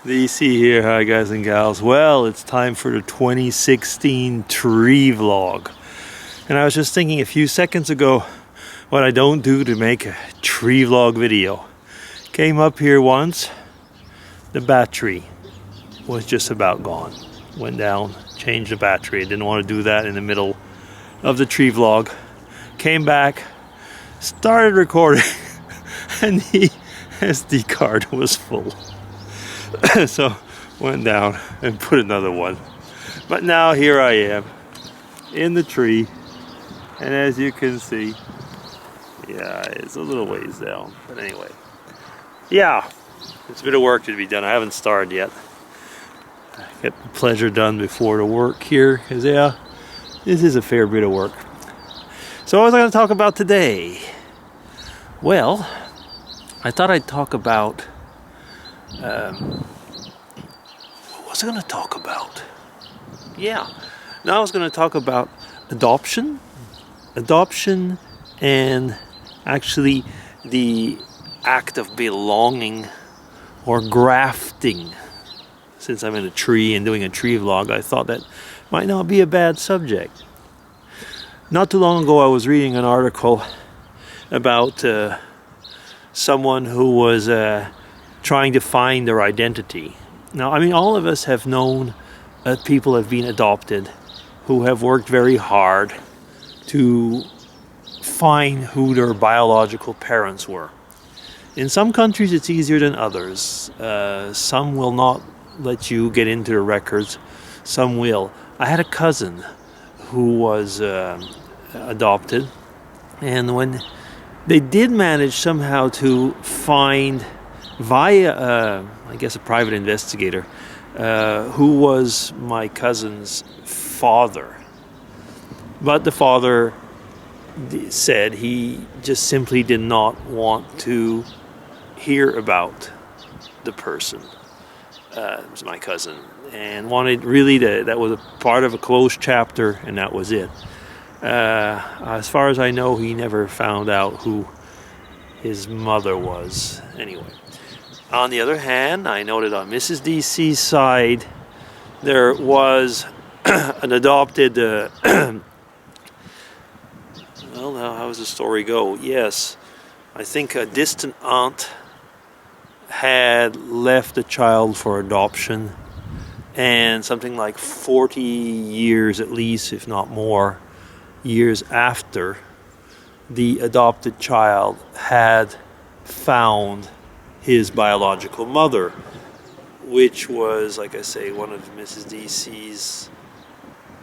DC here. Hi guys and gals. Well, it's time for the 2016 tree vlog. And I was just thinking a few seconds ago what I don't do to make a tree vlog video. Came up here once, the battery was just about gone. Went down, changed the battery. Didn't want to do that in the middle of the tree vlog. Came back, started recording, and the SD card was full. So went down and put another one. But now here I am in the tree, and as you can see, yeah, it's a little ways down. But anyway, yeah, it's a bit of work to be done. I haven't started yet. Get the pleasure done before the work here, because yeah, this is a fair bit of work. So what was I going to talk about today? Well, I thought I'd talk about what was I going to talk about? Yeah, now I was going to talk about adoption, and actually the act of belonging, or grafting. Since I'm in a tree and doing a tree vlog, I thought that might not be a bad subject. Not too long ago I was reading an article about someone who was trying to find their identity. Now, I mean, all of us have known people have been adopted who have worked very hard to find who their biological parents were. In some countries it's easier than others. Some will not let you get into the records, some will. I had a cousin who was adopted, and when they did manage somehow to find via I guess a private investigator who was my cousin's father, but the father said he just simply did not want to hear about the person. It was my cousin, and wanted really that was a part of a closed chapter, and that was it. As far as I know, he never found out who his mother was. Anyway, on the other hand, I noted on Mrs. DC's side there was an adopted well, now how does the story go? Yes, I think a distant aunt had left a child for adoption, and something like 40 years at least, if not more, years after, the adopted child had found his biological mother, which was, like I say, one of Mrs. DC's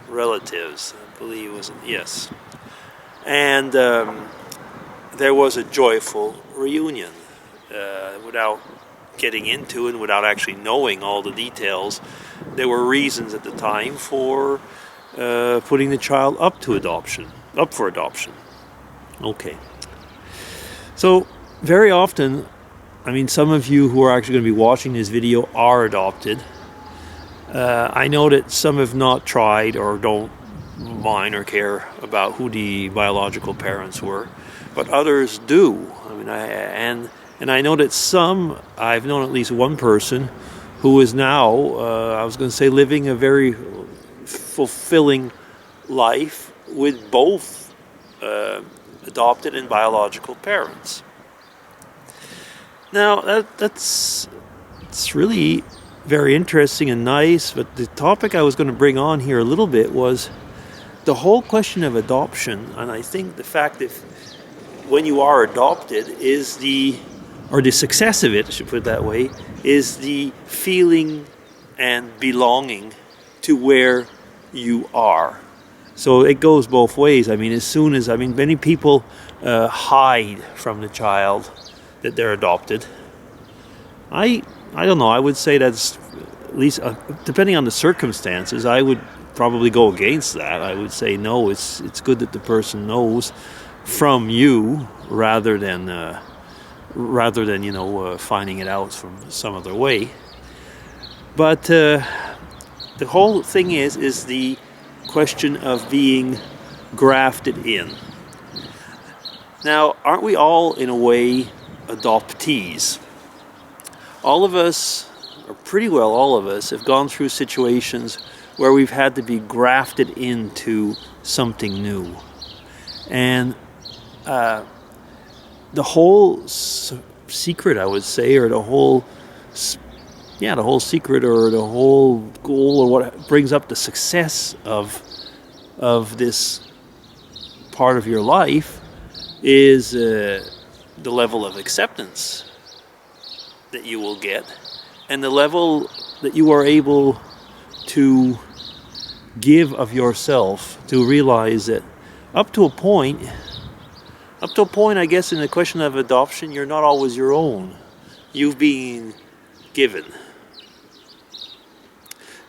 relatives. I believe it was, yes. And there was a joyful reunion. Without getting into and without actually knowing all the details, there were reasons at the time for putting the child up for adoption. Okay. So very often, I mean, some of you who are actually going to be watching this video are adopted. I know that some have not tried or don't mind or care about who the biological parents were, but others do. I mean, and I know that I've known at least one person who is now, I was going to say, living a very fulfilling life with both adopted and biological parents. Now, it's really very interesting and nice, but the topic I was going to bring on here a little bit was the whole question of adoption, and I think the fact that when you are adopted or the success of it, I should put it that way, is the feeling and belonging to where you are. So it goes both ways. I mean, many people hide from the child that they're adopted. I don't know, I would say that's, at least depending on the circumstances, I would probably go against that. I would say no, it's good that the person knows from you rather than finding it out from some other way. But the whole thing is the question of being grafted in. Now, aren't we all in a way adoptees? All of us, or pretty well all of us have gone through situations where we've had to be grafted into something new. And the whole secret, I would say, or the whole secret or the whole goal, or what brings up the success of this part of your life is the level of acceptance that you will get, and the level that you are able to give of yourself, to realize that up to a point, I guess, in the question of adoption, you're not always your own. You've been given.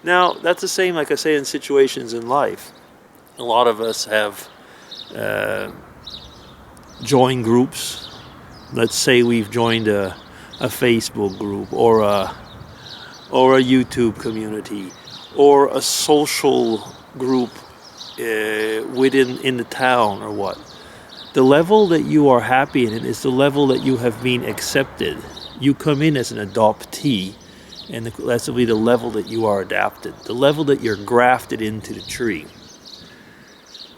Now, that's the same, like I say, in situations in life. A lot of us have joined groups. Let's say we've joined a Facebook group or a YouTube community or a social group in the town or what. The level that you are happy in is the level that you have been accepted. You come in as an adoptee, and that's will be the level that you are adapted, the level that you're grafted into the tree.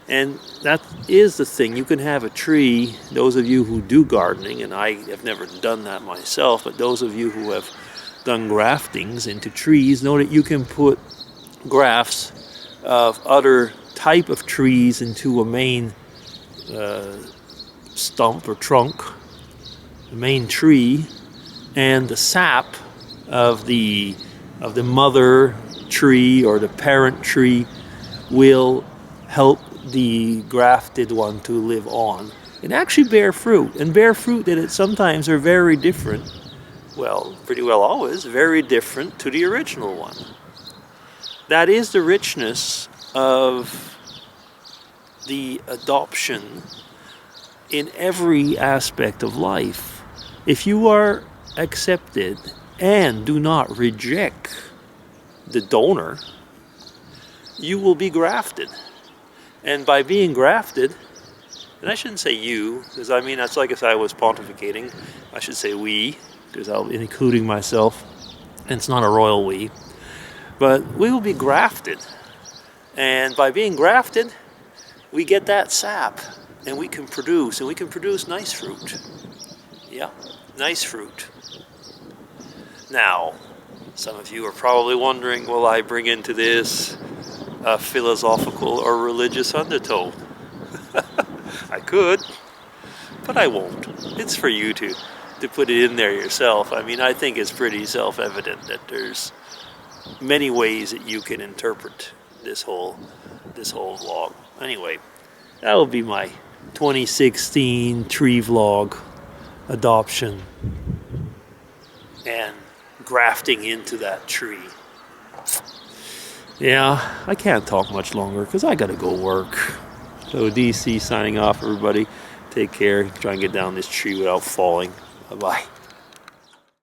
And that is the thing. You can have a tree, those of you who do gardening, and I have never done that myself, but those of you who have done graftings into trees know that you can put grafts of other type of trees into a main stump or trunk, the main tree, and the sap of the mother tree or the parent tree will help the grafted one to live on and actually bear fruit, that it sometimes are very different, well, pretty well always very different to the original one. That is the richness of the adoption in every aspect of life. If you are accepted and do not reject the donor, you will be grafted. And by being grafted, and I shouldn't say you, because I mean that's like if I was pontificating, I should say we, because I'll be including myself, and it's not a royal we, but we will be grafted. And by being grafted, we get that sap, and we can produce nice fruit. Yeah, nice fruit. Now, some of you are probably wondering, will I bring into this a philosophical or religious undertone? I could, but I won't. It's for you to put it in there yourself. I mean, I think it's pretty self-evident that there's many ways that you can interpret this whole vlog. Anyway, that will be my 2016 tree vlog, adoption and grafting into that tree. Yeah, I can't talk much longer because I gotta go work. So DC signing off, everybody. Take care. Try and get down this tree without falling. Bye-bye.